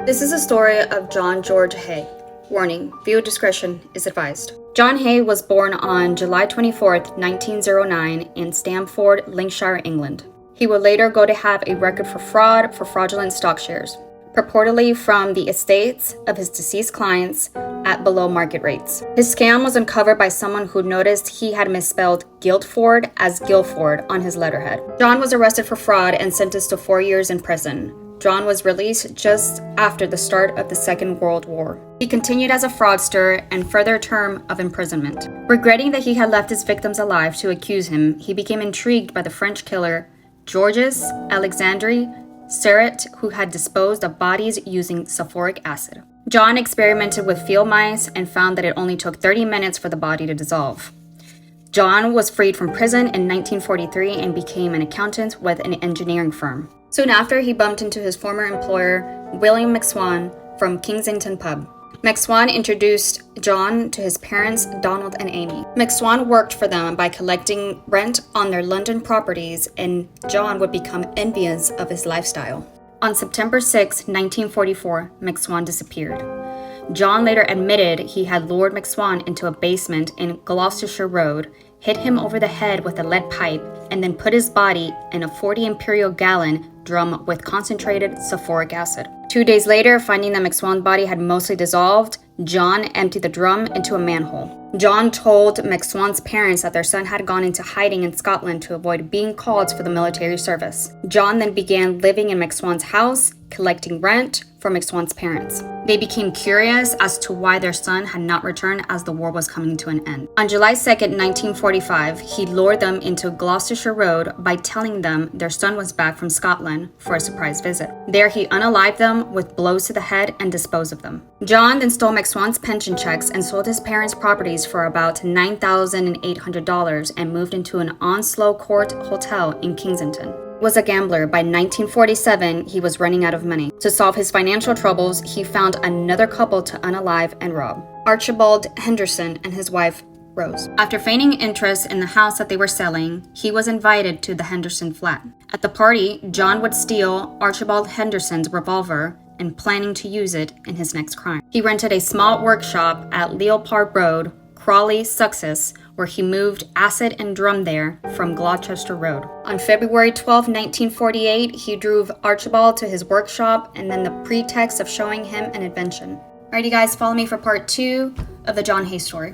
This is a story of George Haigh. Warning, viewer discretion is advised. John Haigh was born on July 24, 1909 in Stamford, Lincolnshire, England. He would later go to have a record for fraud for fraudulent stock shares, purportedly from the estates of his deceased clients at below market rates. His scam was uncovered by someone who noticed he had misspelled Guildford as Guilford on his letterhead. John was arrested for fraud and sentenced to 4 years in prison. John was released just after the start of the Second World War. He continued as a fraudster and further term of imprisonment. Regretting that he had left his victims alive to accuse him, he became intrigued by the French killer Georges Alexandre Serret, who had disposed of bodies using sulfuric acid. John experimented with field mice and found that it only took 30 minutes for the body to dissolve. John was freed from prison in 1943 and became an accountant with an engineering firm. Soon after, he bumped into his former employer, William McSwan, from Kensington Pub. McSwan introduced John to his parents, Donald and Amy. McSwan worked for them by collecting rent on their London properties, and John would become envious of his lifestyle. On September 6, 1944, McSwan disappeared. John later admitted he had lured McSwan into a basement in Gloucestershire Road, hit him over the head with a lead pipe, and then put his body in a 40 imperial gallon drum with concentrated sulfuric acid. 2 days later, finding that McSwan's body had mostly dissolved, John emptied the drum into a manhole. John told McSwan's parents that their son had gone into hiding in Scotland to avoid being called for the military service. John then began living in McSwan's house, collecting rent from McSwan's parents. They became curious as to why their son had not returned as the war was coming to an end. On July 2, 1945, he lured them into Gloucestershire Road by telling them their son was back from Scotland for a surprise visit. There he unalived them with blows to the head and disposed of them. John then stole McSwan's pension checks and sold his parents' properties for about $9,800 and moved into an Onslow Court hotel in Kensington. Was a gambler. By 1947, he was running out of money. To solve his financial troubles, he found another couple to unalive and rob, Archibald Henderson and his wife, Rose. After feigning interest in the house that they were selling, he was invited to the Henderson flat. At the party, John would steal Archibald Henderson's revolver and planning to use it in his next crime. He rented a small workshop at Leopard Road, Crawley, Sussex, where he moved acid and drum there from Gloucester Road. On February 12, 1948, he drove Archibald to his workshop and then the pretext of showing him an invention. Alright, you guys, follow me for part 2 of the John Haigh story.